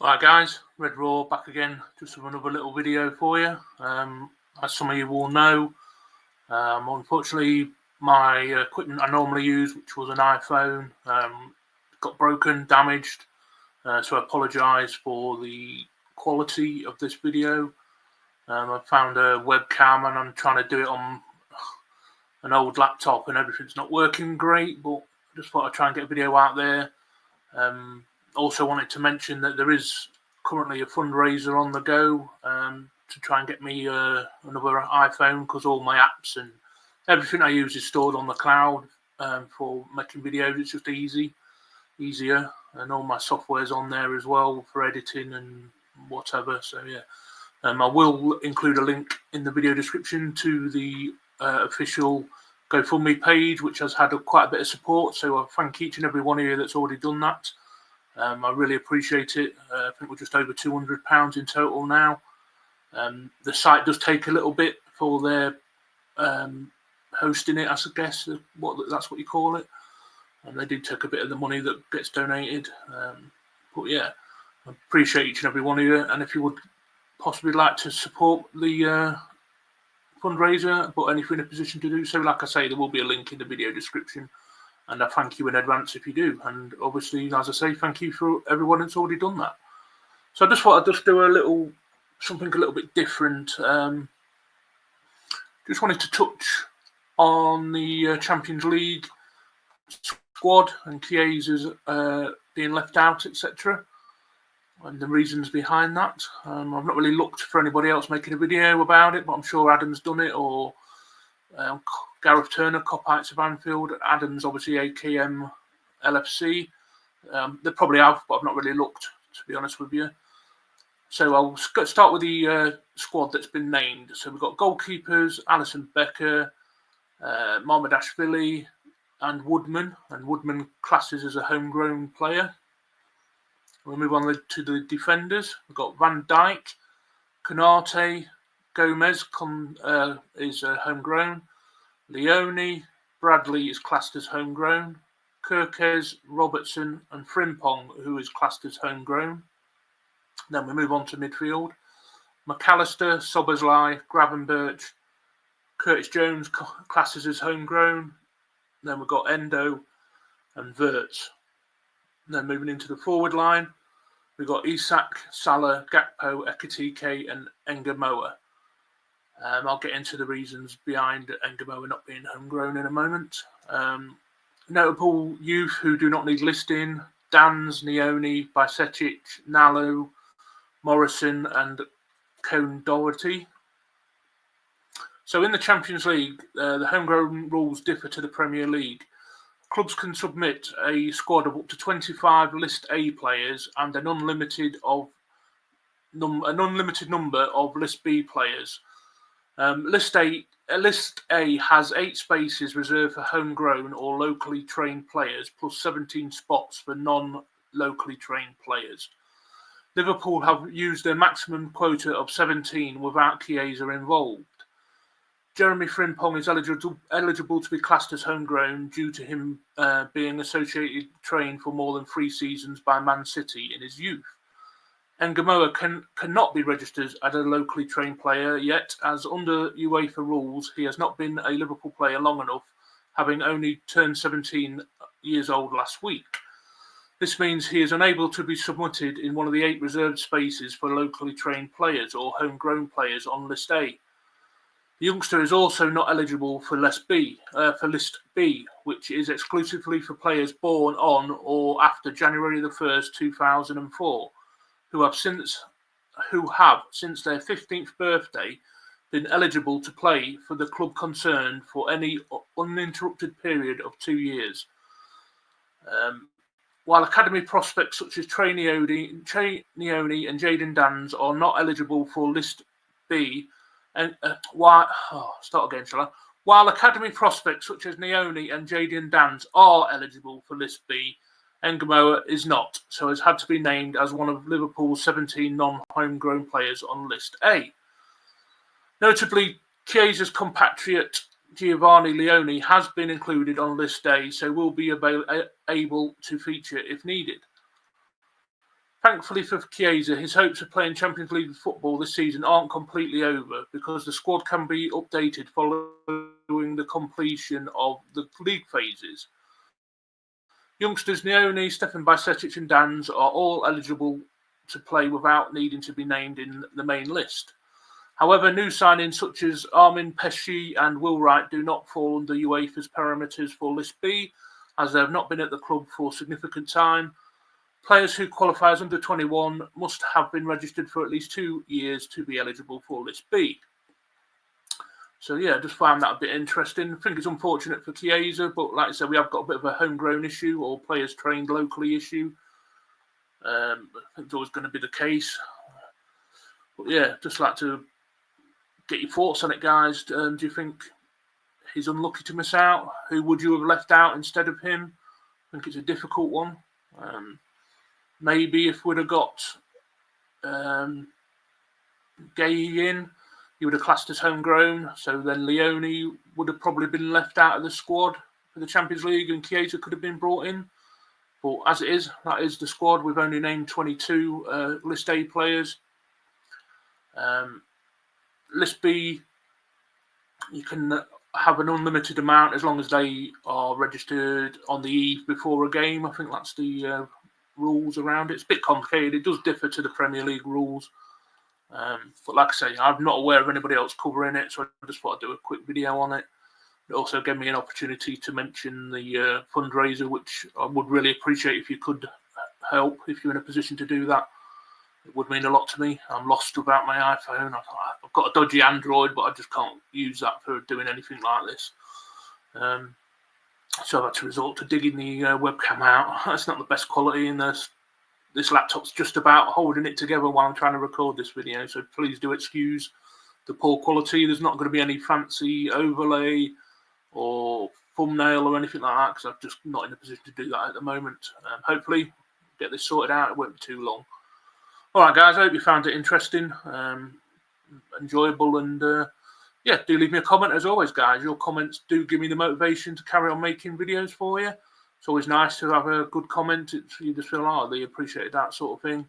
Alright guys, Red Raw back again, just with another little video for you. As some of you will know, unfortunately my equipment I normally use, which was an iPhone, got broken, damaged, so I apologise for the quality of this video. I found a webcam and I'm trying to do it on an old laptop and everything's not working great, but I just thought I'd try and get a video out there. Also wanted to mention that there is currently a fundraiser on the go to try and get me another iPhone, because all my apps and everything I use is stored on the cloud for making videos. It's just easier, and all my software's on there as well for editing and whatever. So yeah, I will include a link in the video description to the official GoFundMe page, which has had quite a bit of support. So I thank each and every one of you that's already done that. I really appreciate it. I think we're just over £200 in total now. The site does take a little bit for their hosting it, I guess that's what you call it. And they do take a bit of the money that gets donated. But yeah, I appreciate each and every one of you. And if you would possibly like to support the fundraiser, but if you're in a position to do so, like I say, there will be a link in the video description. And I thank you in advance if you do. And obviously, as I say, thank you for everyone that's already done that. So I just thought I'd just do something a little bit different. Just wanted to touch on the Champions League squad and Chiesa's being left out, etc. And the reasons behind that. I've not really looked for anybody else making a video about it, but I'm sure Adam's done it, or Gareth Turner, Cop-Outs of Anfield. Adams, obviously, AKM LFC. They probably have, but I've not really looked, to be honest with you. So I'll start with the squad that's been named. So we've got goalkeepers, Alisson Becker, Marmadashvili, and Woodman. And Woodman classes as a homegrown player. We'll move on to the defenders. We've got Van Dijk, Konate, Gomez is homegrown. Leone, Bradley is classed as homegrown. Kirkes, Robertson, and Frimpong, who is classed as homegrown. Then we move on to midfield. McAllister, Soberslai, Gravenberch, Curtis Jones classes as homegrown. Then we've got Endo and Wirtz. Then moving into the forward line, we've got Isak, Salah, Gakpo, Ekitike, and Engamoa. I'll get into the reasons behind Engamoa not being homegrown in a moment. Notable youth who do not need listing: Dans, Neone, Bajcetic, Nalo, Morrison, and Cone Doherty. So in the Champions League, the homegrown rules differ to the Premier League. Clubs can submit a squad of up to 25 List A players and an unlimited number of List B players. List A has 8 spaces reserved for homegrown or locally trained players, plus 17 spots for non-locally trained players. Liverpool have used their maximum quota of 17 without Chiesa involved. Jeremy Frimpong is eligible to be classed as homegrown due to him being associated trained for more than 3 seasons by Man City in his youth. Engamoa cannot be registered as a locally trained player yet, as under UEFA rules, he has not been a Liverpool player long enough, having only turned 17 years old last week. This means he is unable to be submitted in one of the 8 reserved spaces for locally trained players or homegrown players on List A. The youngster is also not eligible for List B, which is exclusively for players born on or after January the 1st, 2004. Who have since their 15th birthday been eligible to play for the club concerned for any uninterrupted period of 2 years. While academy prospects such as Trey Neone and Jayden Dans are not eligible for List B, while academy prospects such as Neone and Jayden Dans are eligible for List B, Engamoa is not, so has had to be named as one of Liverpool's 17 non-homegrown players on List A. Notably, Chiesa's compatriot Giovanni Leone has been included on List A, so will be able to feature if needed. Thankfully for Chiesa, his hopes of playing Champions League football this season aren't completely over, because the squad can be updated following the completion of the league phases. Youngsters Nioni, Stefan Bajcetic and Dans are all eligible to play without needing to be named in the main list. However, new signings such as Armin Pesci and Will Wright do not fall under UEFA's parameters for List B, as they have not been at the club for significant time. Players who qualify as under 21 must have been registered for at least 2 years to be eligible for List B. So yeah, I just found that a bit interesting. I think it's unfortunate for Chiesa, but like I said, we have got a bit of a homegrown issue or players trained locally issue. I think it's always going to be the case. But yeah, just like to get your thoughts on it, guys. Do you think he's unlucky to miss out? Who would you have left out instead of him? I think it's a difficult one. Maybe if we'd have got Gay in, he would have classed as homegrown. So then Leone would have probably been left out of the squad for the Champions League, and Chiesa could have been brought in. But as it is, that is the squad. We've only named 22 List A players. List B, you can have an unlimited amount as long as they are registered on the eve before a game. I think that's the rules around it. It's a bit complicated. It does differ to the Premier League rules. But like I say, I'm not aware of anybody else covering it, so I just thought I'd do a quick video on it. It also gave me an opportunity to mention the fundraiser, which I would really appreciate if you could help, if you're in a position to do that. It would mean a lot to me. I'm lost without my iPhone. I've got a dodgy Android, but I just can't use that for doing anything like this. So I've had to resort to digging the webcam out. That's not the best quality, and this laptop's just about holding it together while I'm trying to record this video. So please do excuse the poor quality. There's not going to be any fancy overlay or thumbnail or anything like that, because I'm just not in a position to do that at the moment. Hopefully, get this sorted out. It won't be too long. All right, guys, I hope you found it interesting, enjoyable, and yeah, do leave me a comment as always, guys. Your comments do give me the motivation to carry on making videos for you. It's always nice to have a good comment. You just feel, oh, they appreciate that sort of thing.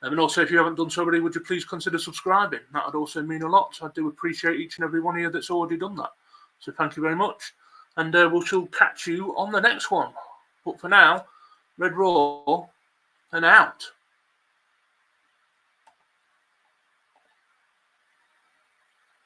And also, if you haven't done so already, would you please consider subscribing? That would also mean a lot. I do appreciate each and every one of you that's already done that. So thank you very much. And we shall catch you on the next one. But for now, Red Raw and out.